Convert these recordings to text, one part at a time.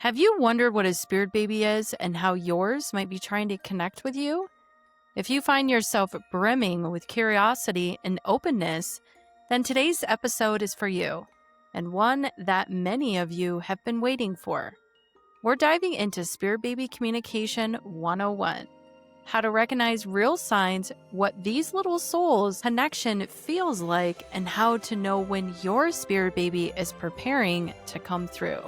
Have you wondered what a spirit baby is and how yours might be trying to connect with you? If you find yourself brimming with curiosity and openness, then today's episode is for you, and one that many of you have been waiting for. We're diving into Spirit Baby Communication 101, how to recognize real signs, what these little souls' connection feels like, and how to know when your spirit baby is preparing to come through.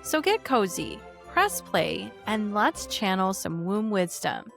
So get cozy, press play, and let's channel some womb wisdom,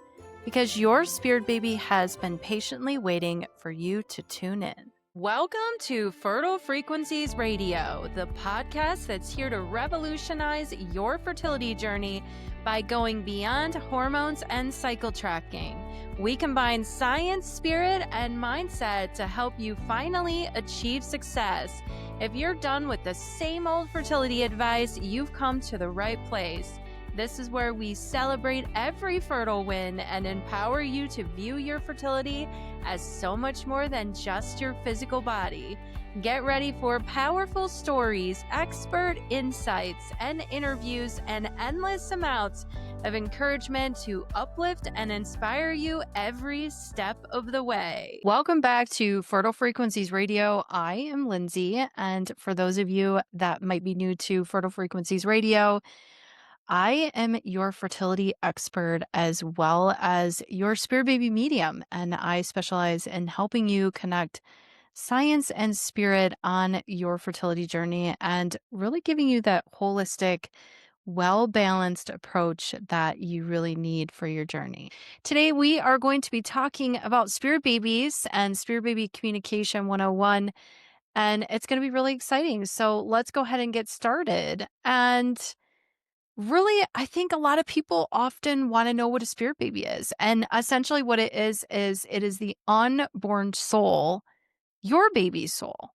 because your spirit baby has been patiently waiting for you to tune in. Welcome to Fertile Frequencies Radio, the podcast that's here to revolutionize your fertility journey by going beyond hormones and cycle tracking. We combine science, spirit, and mindset to help you finally achieve success. If you're done with the same old fertility advice, you've come to the right place. This is where we celebrate every fertile win and empower you to view your fertility as so much more than just your physical body. Get ready for powerful stories, expert insights, and interviews, and endless amounts of encouragement to uplift and inspire you every step of the way. Welcome back to Fertile Frequencies Radio. I am Lindsay, and for those of you that might be new to Fertile Frequencies Radio, I am your fertility expert as well as your spirit baby medium, and I specialize in helping you connect science and spirit on your fertility journey and really giving you that holistic, well-balanced approach that you really need for your journey. Today, we are going to be talking about spirit babies and spirit baby communication 101, and it's going to be really exciting. So let's go ahead and get started. And really, I think a lot of people often want to know what a spirit baby is. And essentially what it is it is the unborn soul, your baby's soul.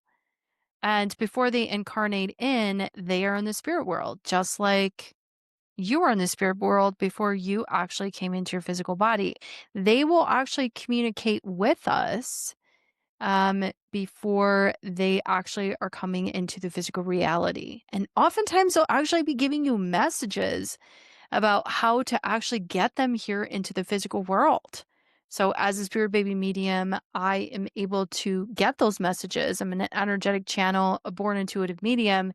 And before they incarnate in, they are in the spirit world, just like you are in the spirit world before you actually came into your physical body. They will actually communicate with us before they actually are coming into the physical reality. And oftentimes they'll actually be giving you messages about how to actually get them here into the physical world. So as a spirit baby medium, I am able to get those messages. I'm an energetic channel, a born intuitive medium,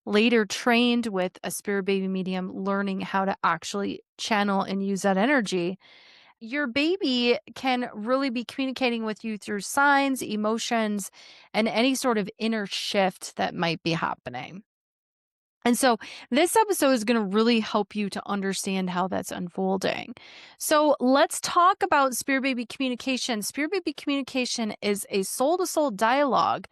later trained with a spirit baby medium, learning how to actually channel and use that energy. Your baby can really be communicating with you through signs, emotions, and any sort of inner shift that might be happening. And so this episode is going to really help you to understand how that's unfolding. So let's talk about spirit baby communication. Spirit baby communication is a soul-to-soul dialogue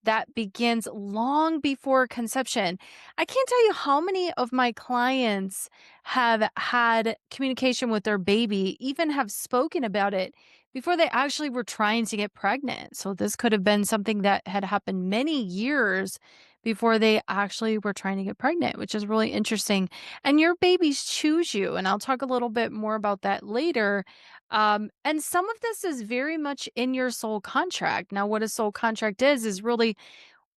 that begins long before conception. I can't tell you how many of my clients have had communication with their baby, even have spoken about it before they actually were trying to get pregnant. So this could have been something that had happened many years before they actually were trying to get pregnant, which is really interesting. And your babies choose you. And I'll talk a little bit more about that later. And some of this is very much in your soul contract. Now, what a soul contract is really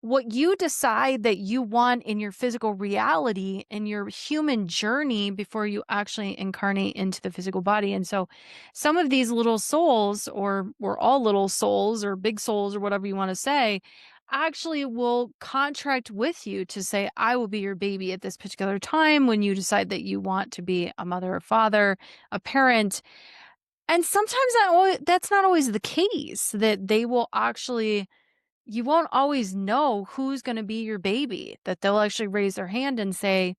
what you decide that you want in your physical reality and your human journey before you actually incarnate into the physical body. And so some of these little souls, or we're all little souls or big souls or whatever you want to say, actually will contract with you to say, I will be your baby at this particular time when you decide that you want to be a mother or father, a parent. And sometimes that's not always the case, that they will actually, you won't always know who's going to be your baby, that they'll actually raise their hand and say,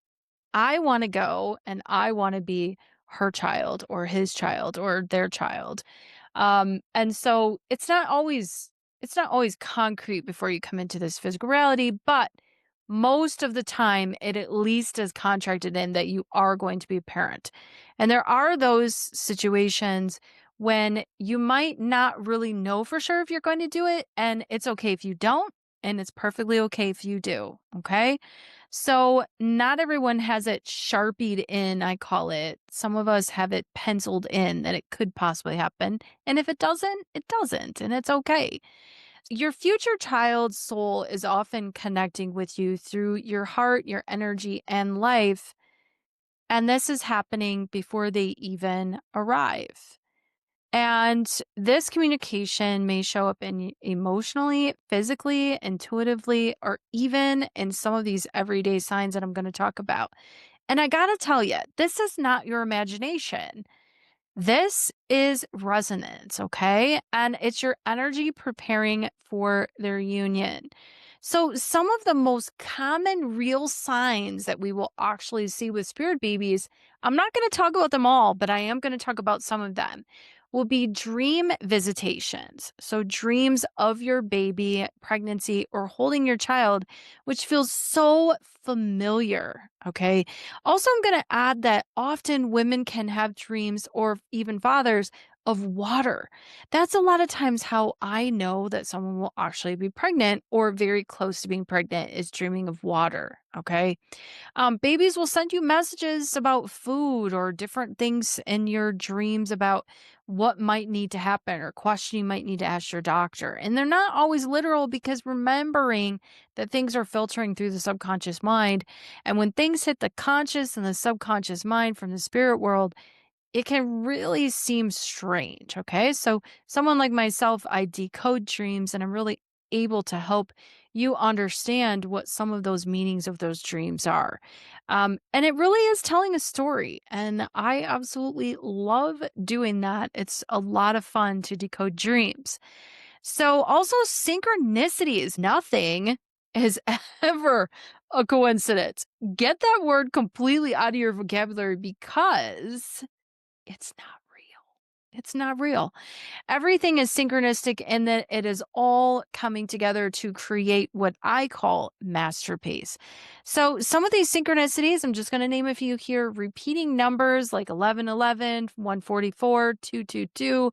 I want to go and I want to be her child or his child or their child. And so it's not always concrete before you come into this physical reality, but most of the time it at least is contracted in that you are going to be a parent. And there are those situations when you might not really know for sure if you're going to do it, and it's okay if you don't, and it's perfectly okay if you do. Okay. So not everyone has it sharpied in, I call it. Some of us have it penciled in that it could possibly happen. And if it doesn't, it doesn't. And it's okay. Your future child's soul is often connecting with you through your heart, your energy, and life And this is happening before they even arrive. And this communication may show up in emotionally, physically, intuitively, or even in some of these everyday signs that I'm going to talk about. And I got to tell you, this is not your imagination. This is resonance, okay? And it's your energy preparing for their union. So, some of the most common real signs that we will actually see with spirit babies, I'm not going to talk about them all, but I am going to talk about some of them, will be dream visitations. So, dreams of your baby, pregnancy, or holding your child, which feels so familiar, okay? Also, I'm going to add that often women can have dreams, or even fathers, of water. That's a lot of times how I know that someone will actually be pregnant or very close to being pregnant, is dreaming of water. Okay. Babies will send you messages about food or different things in your dreams about what might need to happen or question you might need to ask your doctor. And they're not always literal, because remembering that things are filtering through the subconscious mind. And when things hit the conscious and the subconscious mind from the spirit world, it can really seem strange. Okay. So, someone like myself, I decode dreams and I'm really able to help you understand what some of those meanings of those dreams are. And it really is telling a story. And I absolutely love doing that. It's a lot of fun to decode dreams. So, also, synchronicity is nothing is ever a coincidence. Get that word completely out of your vocabulary, because it's not real. It's not real. Everything is synchronistic in that it is all coming together to create what I call masterpiece. So, some of these synchronicities, I'm just going to name a few here: repeating numbers like 1111, 144, 222.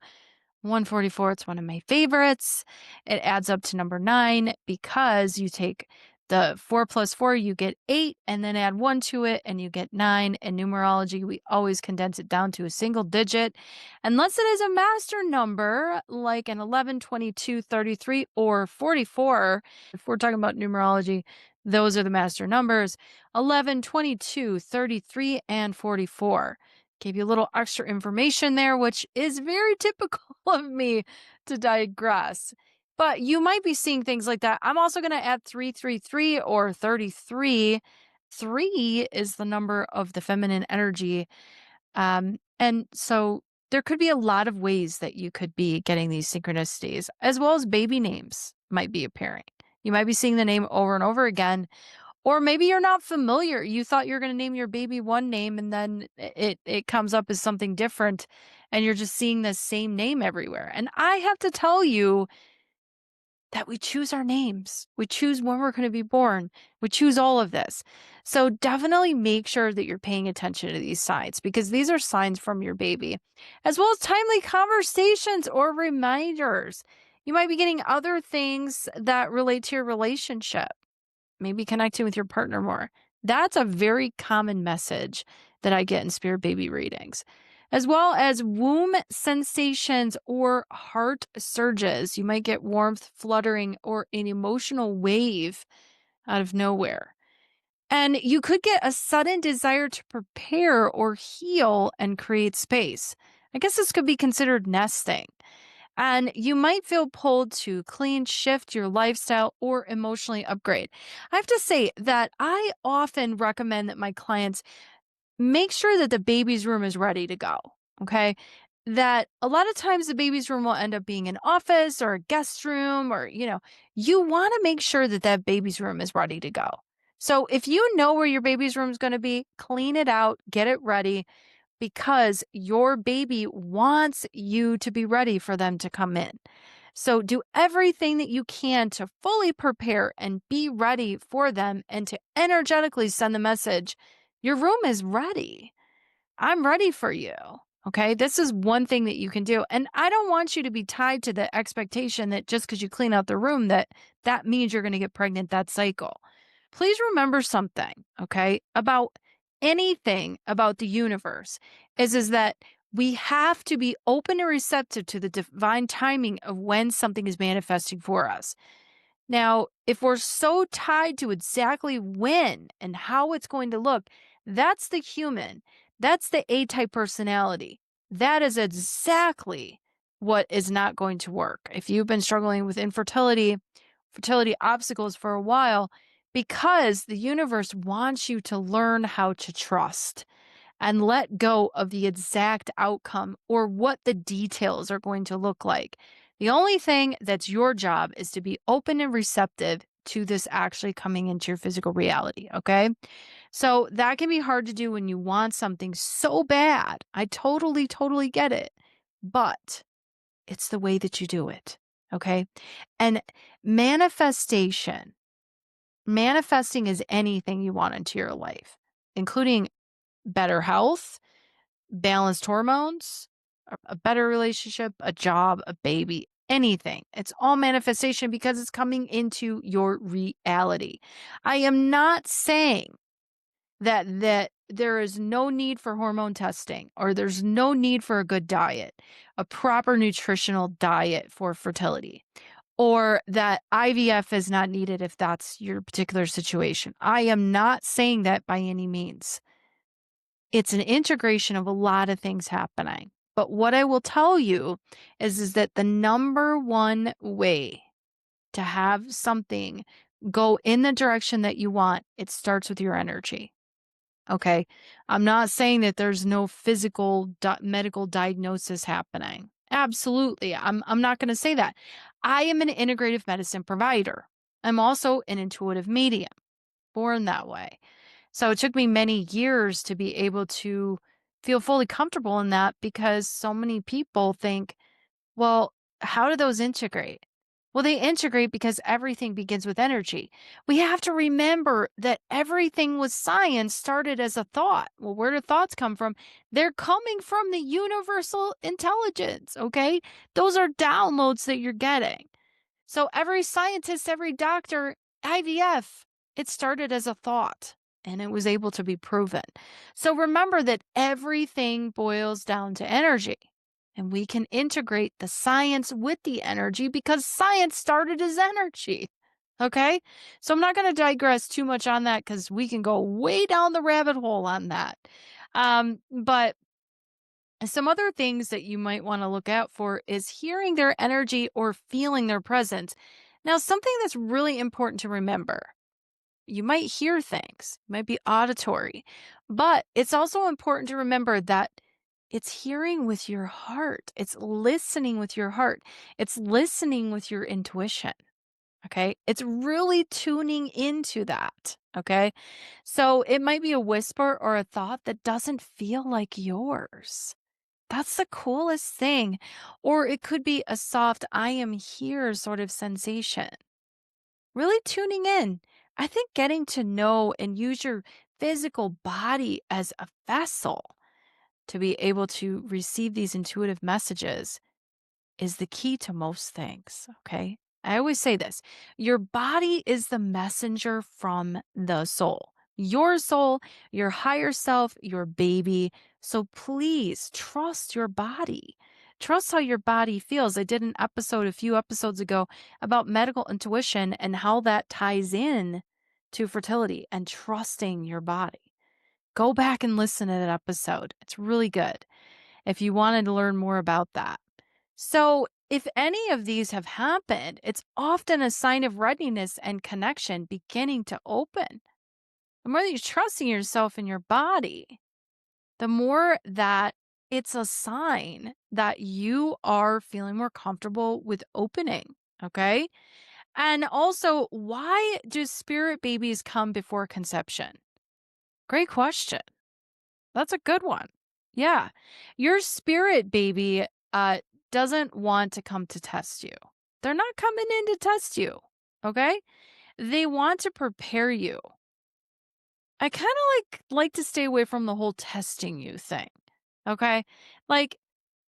144, it's one of my favorites. It adds up to number 9, because you take the 4 plus 4, you get 8, and then add 1 to it, and you get 9. In numerology, we always condense it down to a single digit, unless it is a master number like an 11, 22, 33, or 44. If we're talking about numerology, those are the master numbers: 11, 22, 33, and 44. Gave you a little extra information there, which is very typical of me to digress. But you might be seeing things like that. I'm also going to add 333 or 33. 3 is the number of the feminine energy. And so there could be a lot of ways that you could be getting these synchronicities, as well as baby names might be appearing. You might be seeing the name over and over again, or maybe you're not familiar. You thought you were gonna name your baby one name, and then it comes up as something different, and you're just seeing the same name everywhere. And I have to tell you that we choose our names. We choose when we're gonna be born. We choose all of this. So definitely make sure that you're paying attention to these signs, because these are signs from your baby, as well as timely conversations or reminders. You might be getting other things that relate to your relationship, maybe connecting with your partner more. That's a very common message that I get in spirit baby readings, as well as womb sensations or heart surges. You might get warmth, fluttering, or an emotional wave out of nowhere. And you could get a sudden desire to prepare or heal and create space. I guess this could be considered nesting. And you might feel pulled to clean, shift your lifestyle, or emotionally upgrade. I have to say that I often recommend that my clients make sure that the baby's room is ready to go. Okay. That a lot of times the baby's room will end up being an office or a guest room, or, you want to make sure that that baby's room is ready to go. So if you know where your baby's room is going to be, clean it out, get it ready, because your baby wants you to be ready for them to come in. So do everything that you can to fully prepare and be ready for them, and to energetically send the message, your room is ready. I'm ready for you. Okay. This is one thing that you can do. And I don't want you to be tied to the expectation that just because you clean out the room, that means you're going to get pregnant that cycle. Please remember something, okay, about anything about the universe is that we have to be open and receptive to the divine timing of when something is manifesting for us. Now, if we're so tied to exactly when and how it's going to look, That's the human. That's the A type personality. That is exactly what is not going to work. If you've been struggling with infertility, fertility obstacles for a while, because the universe wants you to learn how to trust and let go of the exact outcome or what the details are going to look like. The only thing that's your job is to be open and receptive to this actually coming into your physical reality. Okay. So that can be hard to do when you want something so bad. I totally, totally get it. But it's the way that you do it. Okay. And manifestation, manifesting is anything you want into your life, including better health, balanced hormones, a better relationship, a job, a baby, anything. It's all manifestation because it's coming into your reality. I am not saying that there is no need for hormone testing or there's no need for a good diet, a proper nutritional diet for fertility, or that IVF is not needed if that's your particular situation. I am not saying that by any means. It's an integration of a lot of things happening. But what I will tell you is that the number one way to have something go in the direction that you want, it starts with your energy. Okay. I'm not saying that there's no physical medical diagnosis happening. Absolutely. I'm not going to say that. I am an integrative medicine provider. I'm also an intuitive medium, born that way. So it took me many years to be able to feel fully comfortable in that because so many people think, well, how do those integrate? Well, they integrate because everything begins with energy. We have to remember that everything with science started as a thought. Well, where do thoughts come from? They're coming from the universal intelligence, okay? Those are downloads that you're getting. So every scientist, every doctor, IVF, it started as a thought and it was able to be proven. So remember that everything boils down to energy. And we can integrate the science with the energy because science started as energy. Okay. So I'm not going to digress too much on that because we can go way down the rabbit hole on that. But some other things that you might want to look out for is hearing their energy or feeling their presence. Now, something that's really important to remember, you might hear things, might be auditory, but it's also important to remember that it's hearing with your heart. It's listening with your heart. It's listening with your intuition. Okay. It's really tuning into that. Okay. So it might be a whisper or a thought that doesn't feel like yours. That's the coolest thing. Or it could be a soft, I am here sort of sensation. Really tuning in. I think getting to know and use your physical body as a vessel to be able to receive these intuitive messages is the key to most things. Okay. I always say this, your body is the messenger from the soul, your higher self, your baby. So please trust your body. Trust how your body feels. I did an episode a few episodes ago about medical intuition and how that ties in to fertility and trusting your body. Go back and listen to that episode. It's really good if you wanted to learn more about that. So, if any of these have happened, it's often a sign of readiness and connection beginning to open. The more that you're trusting yourself and your body, the more that it's a sign that you are feeling more comfortable with opening. Okay. And also, why do spirit babies come before conception? Great question. That's a good one. Yeah. Your spirit baby doesn't want to come to test you. They're not coming in to test you. Okay? They want to prepare you. I kind of like to stay away from the whole testing you thing. Okay? Like,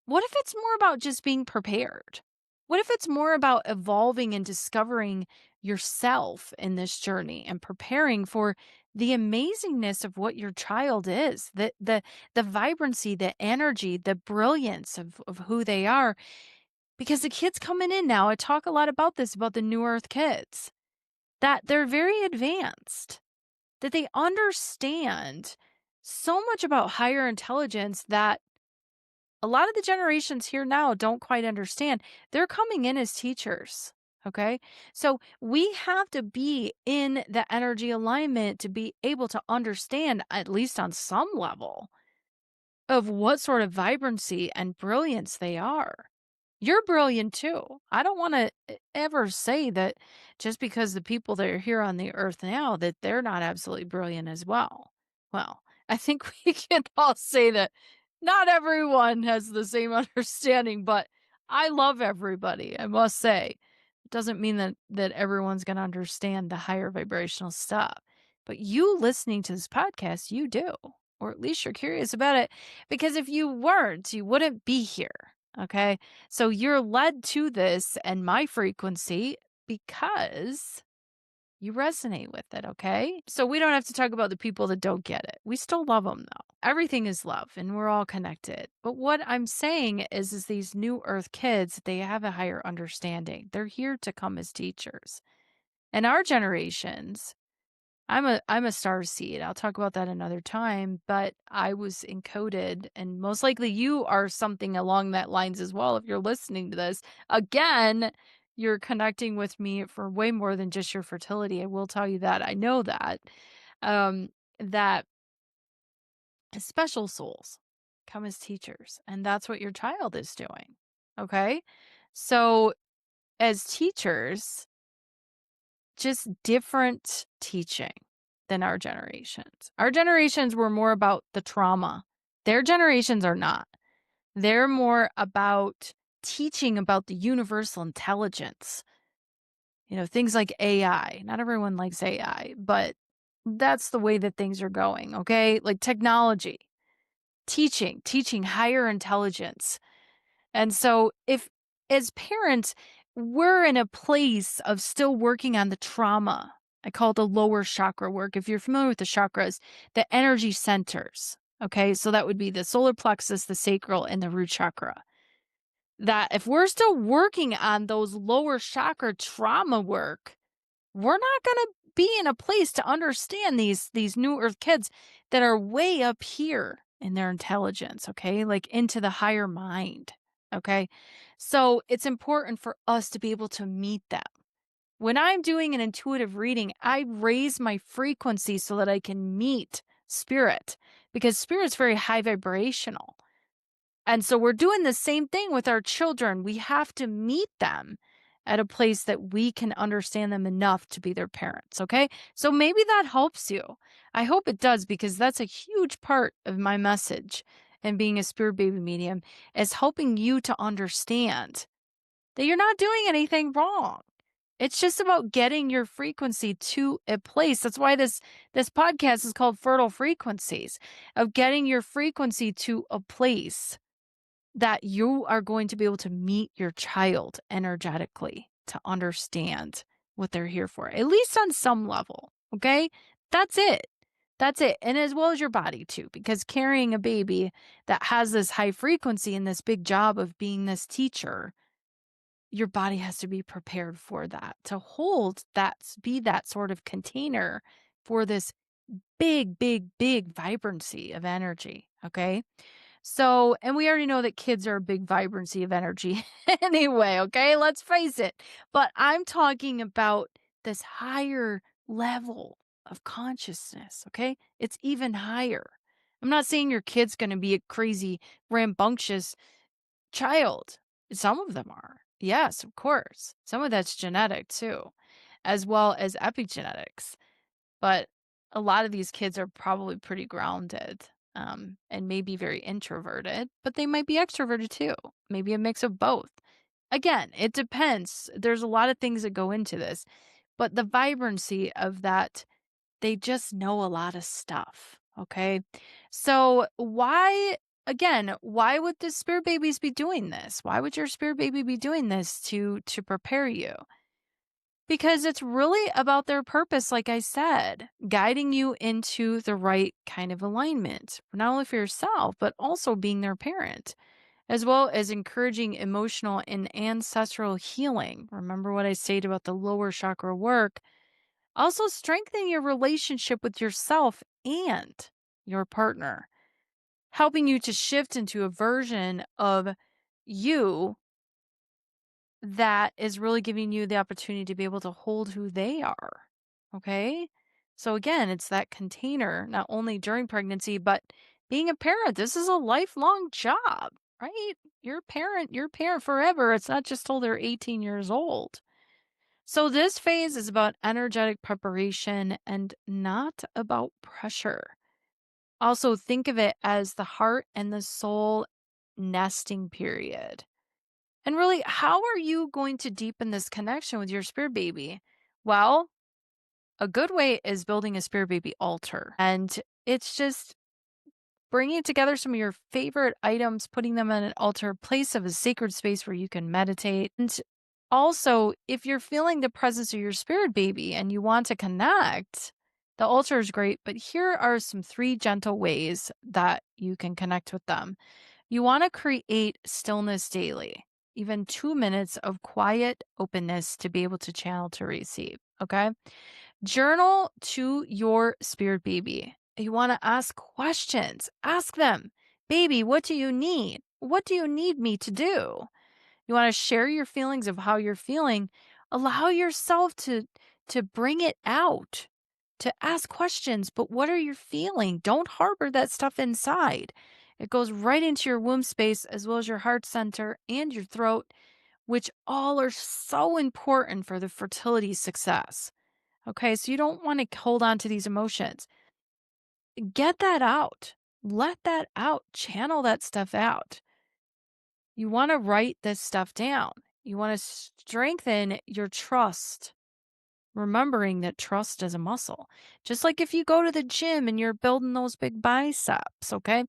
what if it's more about just being prepared? What if it's more about evolving and discovering yourself in this journey and preparing for the amazingness of what your child is, the vibrancy, the energy, the brilliance of who they are? Because the kids coming in now, I talk a lot about this, about the New Earth kids, that they're very advanced, that they understand so much about higher intelligence that a lot of the generations here now don't quite understand. They're coming in as teachers. Okay. So we have to be in the energy alignment to be able to understand, at least on some level, of what sort of vibrancy and brilliance they are. You're brilliant too. I don't want to ever say that just because the people that are here on the earth now that they're not absolutely brilliant as well. Well, I think we can all say that not everyone has the same understanding, but I love everybody, I must say. It doesn't mean that everyone's going to understand the higher vibrational stuff. But you listening to this podcast, you do, or at least you're curious about it, because if you weren't, you wouldn't be here. Okay. So you're led to this and my frequency because you resonate with it. Okay. So we don't have to talk about the people that don't get it. We still love them though. Everything is love and we're all connected. But what I'm saying is these new earth kids, they have a higher understanding. They're here to come as teachers. And our generations, I'm a star seed. I'll talk about that another time, but I was encoded and most likely you are something along that lines as well if you're listening to this. Again, you're connecting with me for way more than just your fertility. I will tell you that. I know that. That special souls come as teachers, and that's what your child is doing. Okay? So, as teachers, just different teaching than our generations. Our generations were more about the trauma. Their generations are not. They're more about teaching about the universal intelligence. Things like AI. Not everyone likes AI, but that's the way that things are going, okay? Like technology, teaching higher intelligence. And so if as parents, we're in a place of still working on the trauma. I call it the lower chakra work. If you're familiar with the chakras, the energy centers. Okay. So that would be the solar plexus, the sacral, and the root chakra. That if we're still working on those lower chakra trauma work, we're not going to be in a place to understand these new earth kids that are way up here in their intelligence, okay? Like into the higher mind, okay? So it's important for us to be able to meet them. When I'm doing an intuitive reading, I raise my frequency so that I can meet spirit because spirit's very high vibrational. And so we're doing the same thing with our children. We have to meet them at a place that we can understand them enough to be their parents. Okay. So maybe that helps you. I hope it does because that's a huge part of my message and being a spirit baby medium is helping you to understand that you're not doing anything wrong. It's just about getting your frequency to a place. That's why this podcast is called Fertile Frequencies, of getting your frequency to a place that you are going to be able to meet your child energetically to understand what they're here for, at least on some level. Okay. That's it. That's it. And as well as your body too, because carrying a baby that has this high frequency and this big job of being this teacher, your body has to be prepared for that, to hold that, be that sort of container for this big, big, big vibrancy of energy. Okay. So, and we already know that kids are a big vibrancy of energy anyway, okay? Let's face it. But I'm talking about this higher level of consciousness, okay? It's even higher. I'm not saying your kid's going to be a crazy, rambunctious child. Some of them are. Yes, of course. Some of that's genetic too, as well as epigenetics. But a lot of these kids are probably pretty grounded, and maybe very introverted, but they might be extroverted too. Maybe a mix of both. Again, it depends. There's a lot of things that go into this, but the vibrancy of that, they just know a lot of stuff. Okay. So why would the spirit babies be doing this? Why would your spirit baby be doing this to prepare you? Because it's really about their purpose, like I said, guiding you into the right kind of alignment, not only for yourself, but also being their parent, as well as encouraging emotional and ancestral healing. Remember what I said about the lower chakra work. Also, strengthening your relationship with yourself and your partner, helping you to shift into a version of you that is really giving you the opportunity to be able to hold who they are. Okay. So, again, it's that container, not only during pregnancy, but being a parent. This is a lifelong job, right? You're a parent forever. It's not just till they're 18 years old. So, this phase is about energetic preparation and not about pressure. Also, think of it as the heart and the soul nesting period. And really, how are you going to deepen this connection with your spirit baby? Well, a good way is building a spirit baby altar. And it's just bringing together some of your favorite items, putting them on an altar, place of a sacred space where you can meditate. And also, if you're feeling the presence of your spirit baby and you want to connect, the altar is great. But here are some three gentle ways that you can connect with them. You want to create stillness daily, even 2 minutes of quiet openness to be able to channel to receive. Okay. Journal to your spirit baby. You want to ask questions. Ask them, baby, what do you need? What do you need me to do? You want to share your feelings of how you're feeling. Allow yourself to bring it out, to ask questions. But what are you feeling? Don't harbor that stuff inside. It goes right into your womb space as well as your heart center and your throat, which all are so important for the fertility success. Okay, so you don't want to hold on to these emotions. Get that out. Let that out. Channel that stuff out. You want to write this stuff down. You want to strengthen your trust, remembering that trust is a muscle. Just like if you go to the gym and you're building those big biceps, okay?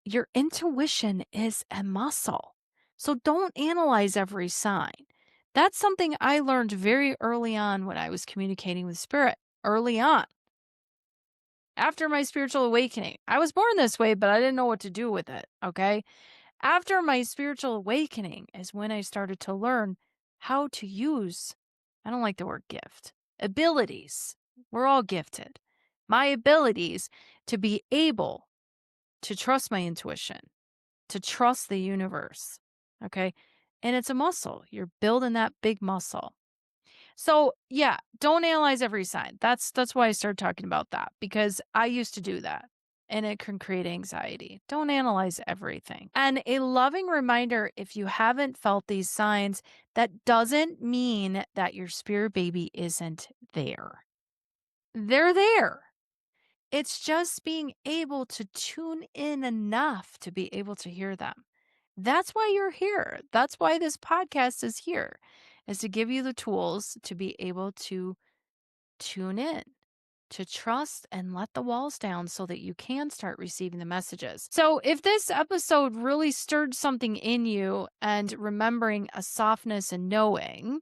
Your intuition is a muscle. So don't analyze every sign. That's something I learned very early on when I was communicating with spirit. Early on, after my spiritual awakening, I was born this way, but I didn't know what to do with it. Okay. After my spiritual awakening is when I started to learn how to use, I don't like the word gift, abilities. We're all gifted. My abilities to be able to trust my intuition, to trust the universe. Okay. And it's a muscle. You're building that big muscle. So, yeah, don't analyze every sign. That's why I started talking about that because I used to do that and it can create anxiety. Don't analyze everything. And a loving reminder, if you haven't felt these signs, that doesn't mean that your spirit baby isn't there. They're there. It's just being able to tune in enough to be able to hear them. That's why you're here. That's why this podcast is here, is to give you the tools to be able to tune in, to trust and let the walls down so that you can start receiving the messages. So, if this episode really stirred something in you and remembering a softness and knowing,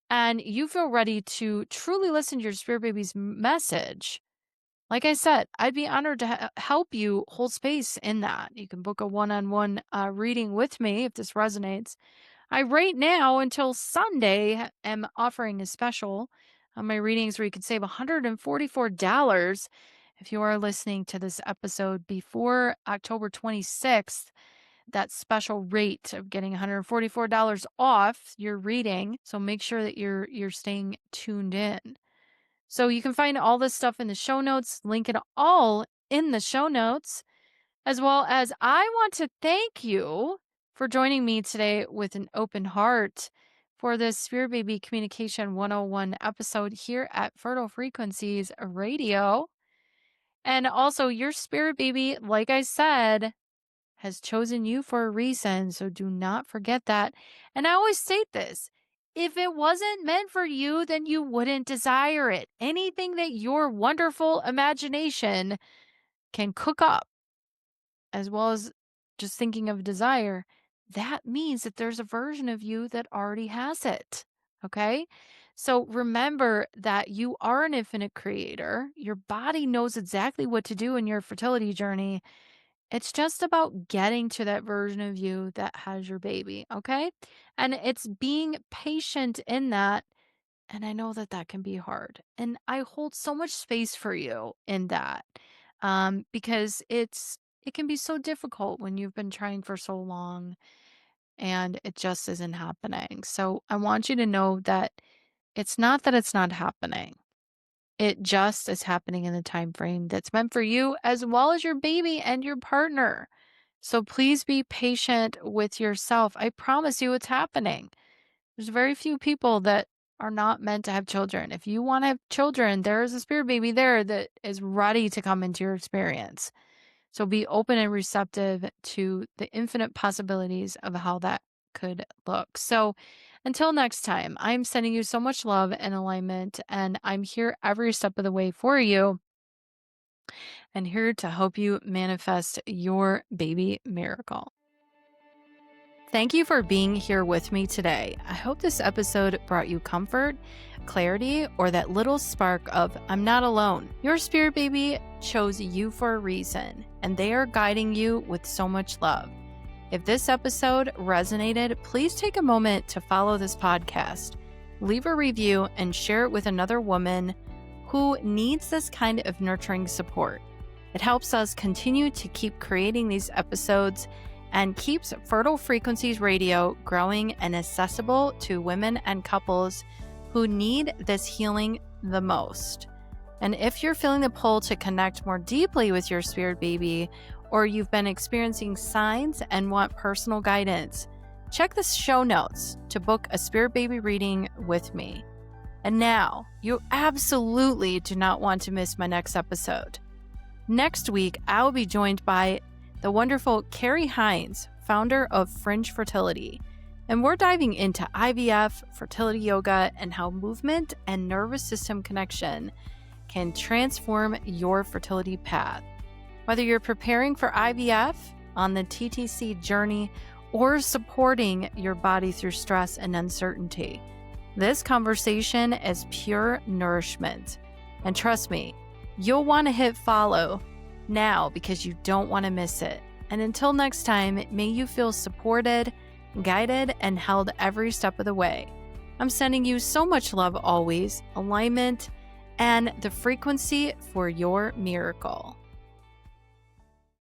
and you feel ready to truly listen to your spirit baby's message, like I said, I'd be honored to help you hold space in that. You can book a one-on-one reading with me if this resonates. I right now until Sunday am offering a special on my readings where you can save $144 if you are listening to this episode before October 26th. That special rate of getting $144 off your reading. So make sure that you're staying tuned in. So you can find all this stuff in the show notes, link it all in the show notes, as well as I want to thank you for joining me today with an open heart for this Spirit Baby Communication 101 episode here at Fertile Frequencies Radio. And also, your Spirit Baby, like I said, has chosen you for a reason. So do not forget that. And I always state this, if it wasn't meant for you, then you wouldn't desire it. Anything that your wonderful imagination can cook up, as well as just thinking of desire, that means that there's a version of you that already has it. Okay. So remember that you are an infinite creator. Your body knows exactly what to do in your fertility journey. It's just about getting to that version of you that has your baby, okay? And it's being patient in that. And I know that that can be hard. And I hold so much space for you in that. because it can be so difficult when you've been trying for so long and it just isn't happening. So I want you to know that it's not happening. It just is happening in the time frame that's meant for you as well as your baby and your partner. So please be patient with yourself. I promise you it's happening. There's very few people that are not meant to have children. If you want to have children, there is a spirit baby there that is ready to come into your experience. So be open and receptive to the infinite possibilities of how that could look. So until next time, I'm sending you so much love and alignment, and I'm here every step of the way for you and here to help you manifest your baby miracle. Thank you for being here with me today. I hope this episode brought you comfort, clarity, or that little spark of I'm not alone. Your spirit baby chose you for a reason, and they are guiding you with so much love. If this episode resonated, please take a moment to follow this podcast, leave a review, and share it with another woman who needs this kind of nurturing support. It helps us continue to keep creating these episodes and keeps Fertile Frequencies Radio growing and accessible to women and couples who need this healing the most. And if you're feeling the pull to connect more deeply with your spirit baby, or you've been experiencing signs and want personal guidance, check the show notes to book a spirit baby reading with me. And now, you absolutely do not want to miss my next episode. Next week, I'll be joined by the wonderful Carrie Hines, founder of Fringe Fertility. And we're diving into IVF, fertility yoga, and how movement and nervous system connection can transform your fertility path. Whether you're preparing for IVF, on the TTC journey, or supporting your body through stress and uncertainty, this conversation is pure nourishment. And trust me, you'll want to hit follow now because you don't want to miss it. And until next time, may you feel supported, guided, and held every step of the way. I'm sending you so much love always, alignment, and the frequency for your miracle.